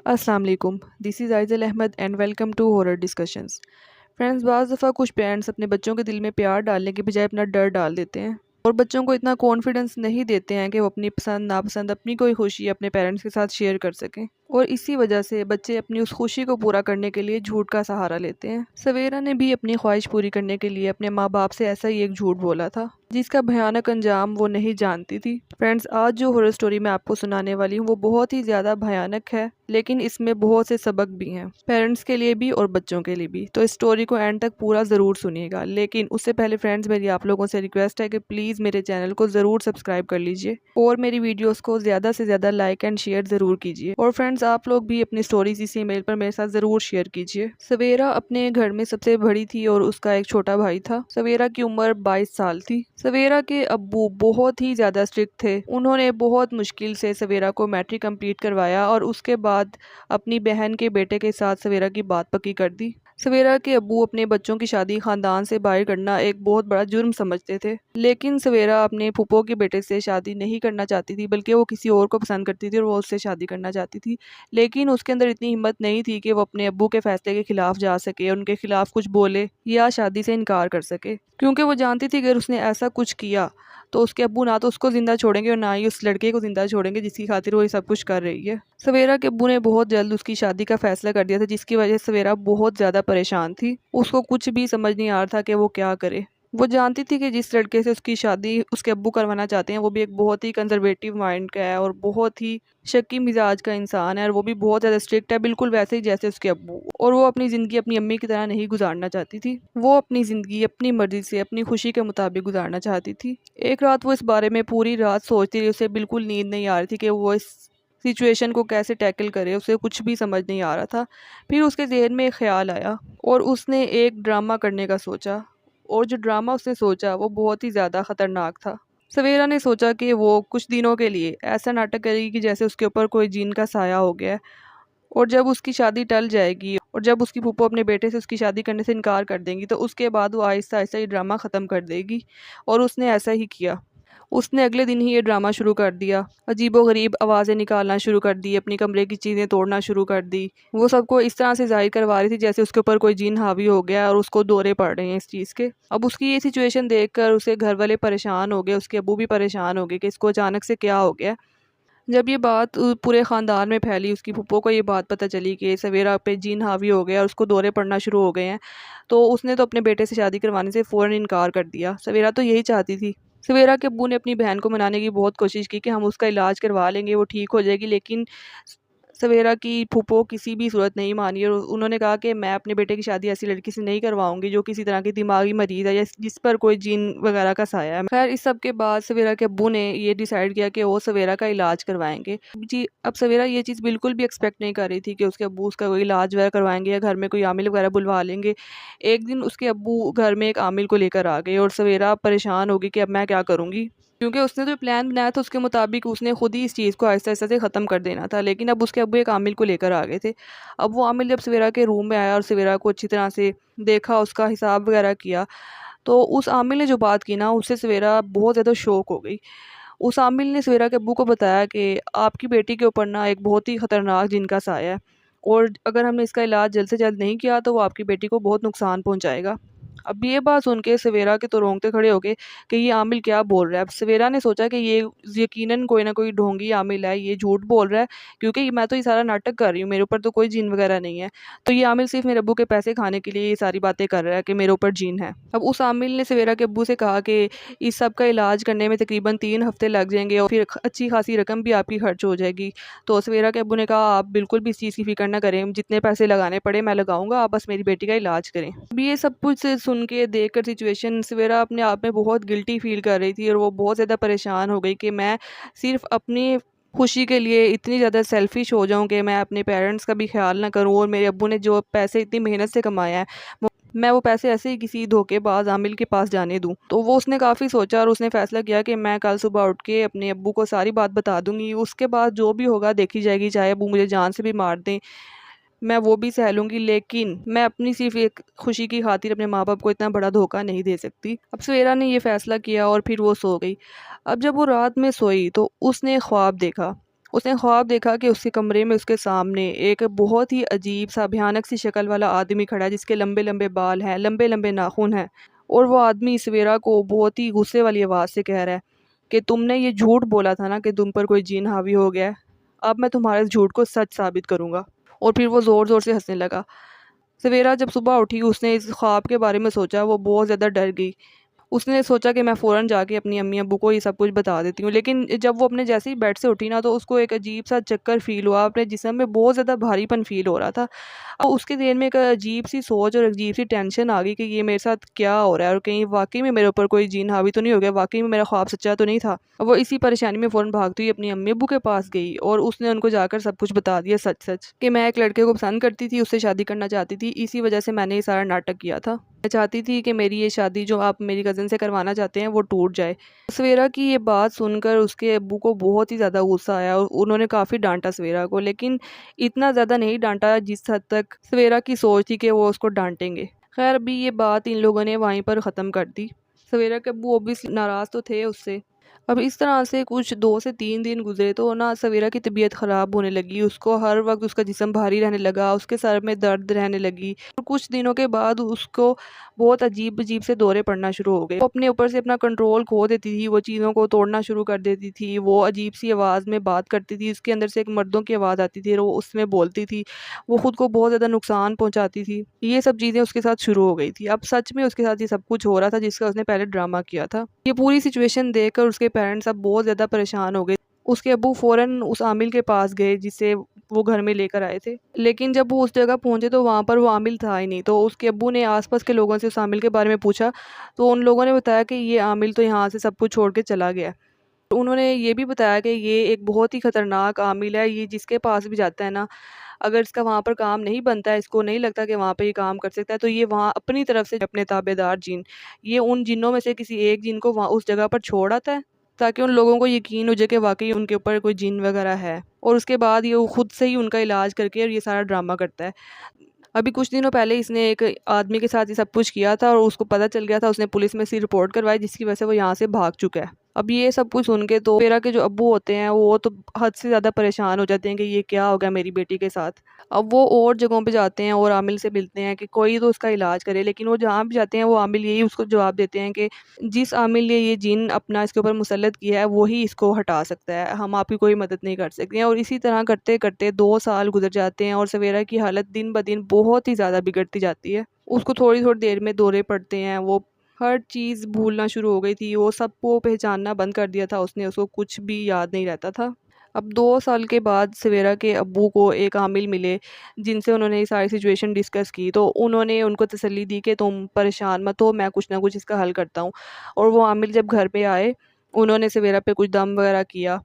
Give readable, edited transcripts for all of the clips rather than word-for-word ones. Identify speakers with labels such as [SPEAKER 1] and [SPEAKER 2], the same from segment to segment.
[SPEAKER 1] अस्सलाम वालेकुम, this is Aizal Ahmad and welcome to horror discussions. Friends, बाज़ दफ़ा कुछ पेरेंट्स अपने बच्चों के दिल में प्यार डालने के बजाय अपना डर डाल देते हैं और बच्चों को इतना कॉन्फिडेंस नहीं देते हैं कि वो अपनी पसंद नापसंद अपनी कोई खुशी अपने पेरेंट्स के साथ शेयर कर सकें, और इसी वजह से बच्चे अपनी उस खुशी को पूरा करने के लिए झूठ का सहारा लेते हैं। सवेरा ने भी अपनी ख्वाहिश पूरी करने के लिए अपने माँ बाप से ऐसा ही एक झूठ बोला था, जिसका भयानक अंजाम वो नहीं जानती थी। फ्रेंड्स, आज जो हॉरर स्टोरी मैं आपको सुनाने वाली हूँ वो बहुत ही ज़्यादा भयानक है, लेकिन इसमें बहुत से सबक भी हैं, पेरेंट्स के लिए भी और बच्चों के लिए भी। तो इस स्टोरी को एंड तक पूरा ज़रूर सुनिएगा। लेकिन उससे पहले फ्रेंड्स, मेरी आप लोगों से रिक्वेस्ट है कि प्लीज़ मेरे चैनल को ज़रूर सब्सक्राइब कर लीजिए और मेरी वीडियोस को ज़्यादा से ज़्यादा लाइक एंड शेयर ज़रूर कीजिए। और फ्रेंड्स, आप लोग भी अपनी स्टोरीज इसी ईमेल पर मेरे साथ ज़रूर शेयर कीजिए। सवेरा अपने घर में सबसे बड़ी थी और उसका एक छोटा भाई था। सवेरा की उम्र 22 साल थी। सवेरा के अब्बू बहुत ही ज़्यादा स्ट्रिक्ट थे। उन्होंने बहुत मुश्किल से सवेरा को मैट्रिक कंप्लीट करवाया और उसके बाद अपनी बहन के बेटे के साथ सवेरा की बात पक्की कर दी। सवेरा के अब्बू अपने बच्चों की शादी खानदान से बाहर करना एक बहुत बड़ा जुर्म समझते थे, लेकिन सवेरा अपने फूफो के बेटे से शादी नहीं करना चाहती थी, बल्कि वो किसी और को पसंद करती थी और वो उससे शादी करना चाहती थी। लेकिन उसके अंदर इतनी हिम्मत नहीं थी कि वो अपने अब्बू के फैसले के खिलाफ जा सके, उनके खिलाफ कुछ बोले या शादी से इनकार कर सके, क्योंकि वो जानती थी कि अगर उसने ऐसा कुछ किया तो उसके अब्बू ना तो उसको ज़िंदा छोड़ेंगे और ना ही उस लड़के को ज़िंदा छोड़ेंगे जिसकी खातिर वो ये सब कुछ कर रही है। सवेरा के अब्बू ने बहुत जल्द उसकी शादी का फैसला कर दिया था, जिसकी वजह से सवेरा बहुत ज़्यादा परेशान थी। उसको कुछ भी समझ नहीं आ रहा था कि वो क्या करे। वो जानती थी कि जिस लड़के से उसकी शादी उसके अब्बू करवाना चाहते हैं वो भी एक बहुत ही कंजर्वेटिव माइंड का है और बहुत ही शक्की मिजाज का इंसान है, और वो भी बहुत ज़्यादा स्ट्रिक्ट है, बिल्कुल वैसे ही जैसे उसके अब्बू। और वो अपनी ज़िंदगी अपनी अम्मी की तरह नहीं गुजारना चाहती थी। वो अपनी ज़िंदगी अपनी मर्ज़ी से अपनी खुशी के मुताबिक गुजारना चाहती थी। एक रात वो इस बारे में पूरी रात सोचती रही। उसे बिल्कुल नींद नहीं आ रही थी कि वो इस सिचुएशन को कैसे टैकल करे। उसे कुछ भी समझ नहीं आ रहा था। फिर उसके ज़हन में एक ख़्याल आया और उसने एक ड्रामा करने का सोचा, और जो ड्रामा उसने सोचा वो बहुत ही ज़्यादा ख़तरनाक था। सवेरा ने सोचा कि वो कुछ दिनों के लिए ऐसा नाटक करेगी कि जैसे उसके ऊपर कोई जिन का साया हो गया है, और जब उसकी शादी टल जाएगी और जब उसकी फूफो अपने बेटे से उसकी शादी करने से इनकार कर देंगी तो उसके बाद वो आहिस्ता आहिस्ता ये ड्रामा ख़त्म कर देगी। और उसने ऐसा ही किया। उसने अगले दिन ही ये ड्रामा शुरू कर दिया। अजीबो-गरीब आवाज़ें निकालना शुरू कर दी, अपनी कमरे की चीज़ें तोड़ना शुरू कर दी। वो सबको इस तरह से ज़ाहिर करवा रही थी जैसे उसके ऊपर कोई जिन हावी हो गया और उसको दौरे पड़ रहे हैं इस चीज़ के। अब उसकी ये सिचुएशन देखकर उसे घर वाले परेशान हो गए, उसके अब्बू भी परेशान हो गए कि इसको अचानक से क्या हो गया। जब ये बात पूरे ख़ानदान में फैली, उसकी फूफो को ये बात पता चली कि सवेरा पे जिन हावी हो गया और उसको दौरे पड़ना शुरू हो गए हैं, तो उसने तो अपने बेटे से शादी करवाने से फ़ौरन इनकार कर दिया। सवेरा तो यही चाहती थी। सवेरा के अब्बू ने अपनी बहन को मनाने की बहुत कोशिश की कि हम उसका इलाज करवा लेंगे, वो ठीक हो जाएगी, लेकिन सवेरा की फूफो किसी भी सूरत नहीं मानी और उन्होंने कहा कि मैं अपने बेटे की शादी ऐसी लड़की से नहीं करवाऊंगी जो किसी तरह की दिमागी मरीज़ है या जिस पर कोई जिन वगैरह का साया है। खैर, इस सब के बाद सवेरा के अब्बू ने ये डिसाइड किया कि वो सवेरा का इलाज करवाएंगे। जी, अब सवेरा ये चीज़ बिल्कुल भी एक्सपेक्ट नहीं कर रही थी कि उसके अब्बू उसका कोई इलाज वगैरह करवाएंगे या घर में कोई आमिल वगैरह बुलवा लेंगे। एक दिन उसके अब्बू घर में एक आमिल को लेकर आ गए और सवेरा परेशान हो गई कि अब मैं क्या करूँगी, क्योंकि उसने जो प्लान बनाया था उसके मुताबिक उसने खुद ही इस चीज़ को आहिस्ता-आहिस्ता से ख़त्म कर देना था। लेकिन अब उसके अब्बू एक आमिल को लेकर आ गए थे। अब वो आमिल जब सवेरा के रूम में आया और सवेरा को अच्छी तरह से देखा, उसका हिसाब वगैरह किया, तो उस आमिल ने जो बात की ना, उससे सवेरा बहुत ज़्यादा शॉक हो गई। उस आमिल ने सवेरा के अब्बू को बताया कि आपकी बेटी के ऊपर ना एक बहुत ही ख़तरनाक जिन का साया है, और अगर हमने इसका इलाज जल्द से जल्द नहीं किया तो वो आपकी बेटी को बहुत नुकसान पहुँचाएगा। अब ये बात सुन के सवेरा के तो रोंगटे खड़े हो गए कि ये आमिल क्या बोल रहा है। अब सवेरा ने सोचा कि ये यकीनन कोई ना कोई ढोंगी आमिल है, ये झूठ बोल रहा है, क्योंकि मैं तो ये सारा नाटक कर रही हूँ, मेरे ऊपर तो कोई जिन वगैरह नहीं है। तो ये आमिल सिर्फ मेरे अब्बू के पैसे खाने के लिए ये सारी बातें कर रहा है कि मेरे ऊपर जिन है। अब उस आमिल ने सवेरा के अब्बू से कहा कि इस सब का इलाज करने में तकरीबन 3 हफ्ते लग जाएंगे और फिर अच्छी खासी रकम भी आपकी खर्च हो जाएगी। तो सवेरा के अब्बू ने कहा, आप बिल्कुल भी इस चीज़ की फ़िक्र ना करें, जितने पैसे लगाने पड़े मैं लगाऊंगा, आप बस मेरी बेटी का इलाज करें। अब ये सब कुछ सुन के देख कर सिचुएशन, सवेरा अपने आप में बहुत गिल्टी फील कर रही थी और वो बहुत ज़्यादा परेशान हो गई कि मैं सिर्फ अपनी खुशी के लिए इतनी ज़्यादा सेल्फिश हो जाऊं कि मैं अपने पेरेंट्स का भी ख्याल ना करूं, और मेरे अब्बू ने जो पैसे इतनी मेहनत से कमाया है मैं वो पैसे ऐसे ही किसी धोखेबाज आमिल के पास जाने दूं। तो वो उसने काफ़ी सोचा और उसने फैसला किया कि मैं कल सुबह उठ के अपने अब्बू को सारी बात बता दूंगी, उसके बाद जो भी होगा देखी जाएगी, चाहे अब्बू मुझे जान से भी मार दें मैं वो भी सह लूँगी, लेकिन मैं अपनी सिर्फ एक खुशी की खातिर अपने माँ बाप को इतना बड़ा धोखा नहीं दे सकती। अब सवेरा ने ये फैसला किया और फिर वो सो गई। अब जब वो रात में सोई तो उसने ख्वाब देखा। उसने ख्वाब देखा कि उसके कमरे में उसके सामने एक बहुत ही अजीब सा भयानक सी शक्ल वाला आदमी खड़ा है, जिसके लंबे लंबे बाल हैं, लंबे लंबे नाखून हैं। और वो आदमी सवेरा को बहुत ही गुस्से वाली आवाज़ से कह रहा है कि तुमने ये झूठ बोला था ना कि तुम पर कोई जिन हावी हो गया है, अब मैं तुम्हारे इस झूठ को सच साबित करूंगा। और फिर वो ज़ोर ज़ोर से हंसने लगा। सवेरा जब सुबह उठी, उसने इस ख्वाब के बारे में सोचा, वो बहुत ज़्यादा डर गई। उसने सोचा कि मैं फ़ौरन जाके अपनी अम्मी अब्बू को ये सब कुछ बता देती हूँ। लेकिन जब वो अपने जैसे ही बेड से उठी ना, तो उसको एक अजीब-सा चक्कर फ़ील हुआ, अपने जिस्म में बहुत ज़्यादा भारीपन फ़ील हो रहा था। उसके दिल में एक अजीब-सी सोच और अजीब-सी टेंशन आ गई कि ये मेरे साथ क्या हो रहा है और कहीं वाक़ई में मेरे ऊपर कोई जिन हावी तो नहीं हो गया, वाक़ई में मेरा ख्वाब सच्चा तो नहीं था। वो इसी परेशानी में फ़ौरन भागती हुई अपनी अम्मी अब्बू के पास गई और उसने उनको जाकर सब कुछ बता दिया सच-सच कि मैं एक लड़के को पसंद करती थी, उससे शादी करना चाहती थी, इसी वजह से मैंने ये सारा नाटक किया था। मैं चाहती थी कि मेरी ये शादी जो आप मेरी कज़न से करवाना चाहते हैं वो टूट जाए। सवेरा की ये बात सुनकर उसके अब्बू को बहुत ही ज़्यादा गुस्सा आया और उन्होंने काफ़ी डाँटा सवेरा को, लेकिन इतना ज़्यादा नहीं डाँटा जिस हद तक सवेरा की सोच थी कि वो उसको डाँटेंगे। ख़ैर अभी ये बात इन लोगों ने वहीं पर ख़त्म कर दी। सवेरा के अब्बू ऑब्वियसली नाराज़ तो थे उससे। अब इस तरह से कुछ 2 से 3 दिन गुज़रे तो ना सवेरा की तबीयत ख़राब होने लगी। उसको हर वक़्त उसका जिस्म भारी रहने लगा, उसके सर में दर्द रहने लगी और कुछ दिनों के बाद उसको बहुत अजीब-अजीब से दौरे पड़ना शुरू हो गए। वो अपने ऊपर से अपना कंट्रोल खो देती थी, वो चीज़ों को तोड़ना शुरू कर देती थी, वो अजीब-सी आवाज़ में बात करती थी, उसके अंदर से एक मर्दों की आवाज़ आती थी और वो उसमें बोलती थी। वो खुद को बहुत ज़्यादा नुकसान पहुँचाती थी। ये सब चीज़ें उसके साथ शुरू हो गई थी। अब सच में उसके साथ ये सब कुछ हो रहा था जिसका उसने पहले ड्रामा किया था। ये पूरी सिचुएशन देखकर उसके पेरेंट्स अब बहुत ज़्यादा परेशान हो गए। उसके अब्बू फ़ौरन उस आमिल के पास गए जिसे वो घर में लेकर आए थे। लेकिन जब वो उस जगह पहुँचे तो वहाँ पर वो आमिल था ही नहीं। तो उसके अब्बू ने आस-पास के लोगों से उस आमिल के बारे में पूछा, तो उन लोगों ने बताया कि ये आमिल तो यहाँ से सब कुछ छोड़ के चला गया है। तो उन्होंने ये भी बताया कि ये एक बहुत ही खतरनाक आमिल है, ये जिसके पास भी जाता है ना, अगर इसका वहाँ पर काम नहीं बनता है, इसको नहीं लगता कि वहाँ पे ये काम कर सकता है, तो ये वहाँ अपनी तरफ से अपने ताबेदार जिन, ये उन जिन्नों में से किसी एक जिन को वहाँ उस जगह पर छोड़ आता है, ताकि उन लोगों को यकीन हो जाए कि वाक़ई उनके ऊपर कोई जिन वगैरह है। और उसके बाद ये वो खुद से ही उनका इलाज करके और ये सारा ड्रामा करता है। अभी कुछ दिनों पहले इसने एक आदमी के साथ ये सब कुछ किया था और उसको पता चल गया था, उसने पुलिस में इसकी रिपोर्ट करवाई जिसकी वजह से वो यहाँ से भाग चुका है। अब ये सब कुछ सुन के तो मेरा के जो अब्बू होते हैं वो तो हद से ज़्यादा परेशान हो जाते हैं कि ये क्या हो गया मेरी बेटी के साथ। अब वो और जगहों पे जाते हैं और आमिल से मिलते हैं कि कोई तो उसका इलाज करे, लेकिन वो जहाँ भी जाते हैं वो आमिल यही उसको जवाब देते हैं कि जिस आमिल ने ये जिन अपना इसके ऊपर मुसल्लत किया है वही इसको हटा सकता है, हम आपकी कोई मदद नहीं कर सकते हैं। और इसी तरह करते करते 2 साल गुजर जाते हैं और सवेरा की हालत दिन ब दिन बहुत ही ज़्यादा बिगड़ती जाती है। उसको थोड़ी-थोड़ी देर में दौरे पड़ते हैं, वो हर चीज़ भूलना शुरू हो गई थी, वो सबको पहचानना बंद कर दिया था उसने, उसको कुछ भी याद नहीं रहता था। अब 2 साल के बाद सवेरा के अब्बू को एक आमिल मिले, जिनसे उन्होंने ये सारी सिचुएशन डिस्कस की, तो उन्होंने उनको तसल्ली दी कि तुम परेशान मत हो, मैं कुछ ना कुछ इसका हल करता हूँ। और वो आमिल जब घर पे आए, उन्होंने सवेरा पे कुछ दम वगैरह किया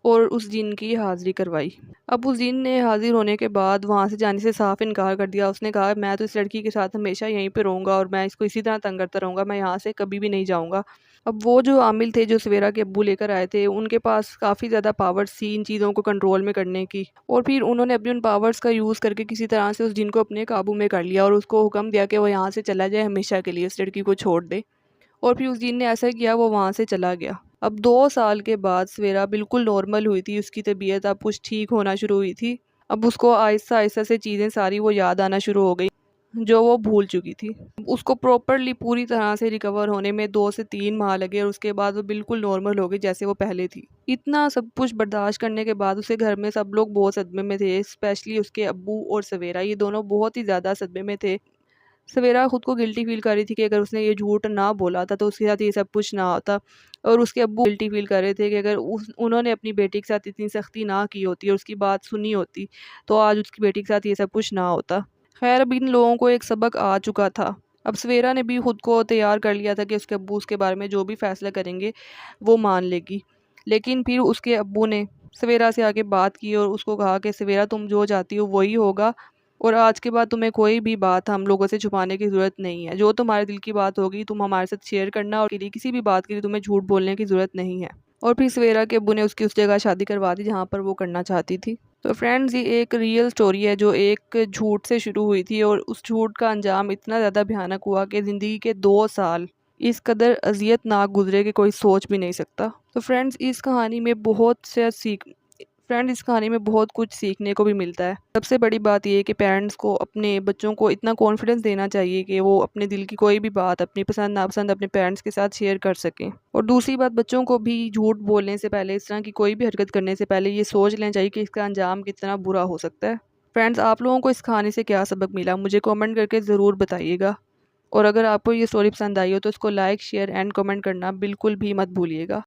[SPEAKER 1] और उस जिन की हाज़िरी करवाई। अब उस जिन ने हाज़िर होने के बाद वहाँ से जाने से साफ़ इनकार कर दिया। उसने कहा मैं तो इस लड़की के साथ हमेशा यहीं पे रहूँगा और मैं इसको इसी तरह तंग करता रहूँगा, मैं यहाँ से कभी भी नहीं जाऊँगा। अब वो जो आमिल थे जो सवेरा के अब्बू लेकर आए थे, उनके पास काफ़ी ज़्यादा पावर्स थी इन चीज़ों को कंट्रोल में करने की। और फिर उन्होंने अपने उन पावर्स का यूज़ करके किसी तरह से उस जिन को अपने काबू में कर लिया और उसको हुक्म दिया कि वो यहाँ से चला जाए हमेशा के लिए, इस लड़की को छोड़ दे। और फिर उस जिन ने ऐसा किया, वो वहाँ से चला गया। अब 2 साल के बाद सवेरा बिल्कुल नॉर्मल हुई थी, उसकी तबीयत अब कुछ ठीक होना शुरू हुई थी। अब उसको आहिस्ता-आहिस्ता से चीज़ें सारी वो याद आना शुरू हो गई, जो वो भूल चुकी थी। उसको प्रॉपर्ली पूरी तरह से रिकवर होने में 2 से 3 माह लगे और उसके बाद वो बिल्कुल नॉर्मल हो गई जैसे वो पहले थी। इतना सब कुछ बर्दाश्त करने के बाद उसे घर में सब लोग बहुत सदमे में थे, स्पेशली उसके अब्बू और सवेरा, ये दोनों बहुत ही ज़्यादा सदमे में थे। सवेरा खुद को गिल्टी फ़ील कर रही थी कि अगर उसने ये झूठ ना बोला था तो उसके साथ ये सब कुछ ना होता, और उसके अब्बू गिल्टी फ़ील कर रहे थे कि अगर उन्होंने अपनी बेटी के साथ इतनी सख्ती ना की होती और उसकी बात सुनी होती तो आज उसकी बेटी के साथ ये सब कुछ ना होता। खैर अब इन लोगों को एक सबक आ चुका था। अब सवेरा ने भी खुद को तैयार कर लिया था कि उसके अब्बू उसके बारे में जो भी फ़ैसला करेंगे वो मान लेगी। लेकिन फिर उसके अब्बू ने सवेरा से आके बात की और उसको कहा कि सवेरा तुम जो चाहती हो वही होगा और आज के बाद तुम्हें कोई भी बात हम लोगों से छुपाने की ज़रूरत नहीं है। जो तुम्हारे दिल की बात होगी तुम हमारे साथ शेयर करना, और के लिए किसी भी बात के लिए तुम्हें झूठ बोलने की ज़रूरत नहीं है। और फिर सवेरा के अब्बू ने उसकी उस जगह शादी करवा दी जहाँ पर वो करना चाहती थी। तो फ्रेंड्स, ये एक रियल स्टोरी है जो एक झूठ से शुरू हुई थी और उस झूठ का अंजाम इतना ज़्यादा भयानक हुआ कि ज़िंदगी के 2 साल इस कदर अज़ियतनाक गुजरे कि कोई सोच भी नहीं सकता। तो फ्रेंड्स, इस कहानी में बहुत से फ्रेंड्स इस कहानी में बहुत कुछ सीखने को भी मिलता है। सबसे बड़ी बात ये है कि पेरेंट्स को अपने बच्चों को इतना कॉन्फिडेंस देना चाहिए कि वो अपने दिल की कोई भी बात, अपनी पसंद नापसंद अपने पेरेंट्स के साथ शेयर कर सकें। और दूसरी बात, बच्चों को भी झूठ बोलने से पहले, इस तरह की कोई भी हरकत करने से पहले ये सोच लेना चाहिए कि इसका अंजाम कितना बुरा हो सकता है। फ्रेंड्स, आप लोगों को इस कहानी से क्या सबक मिला, मुझे कमेंट करके ज़रूर बताइएगा। और अगर आपको ये स्टोरी पसंद आई हो तो इसको लाइक, शेयर एंड कमेंट करना बिल्कुल भी मत भूलिएगा।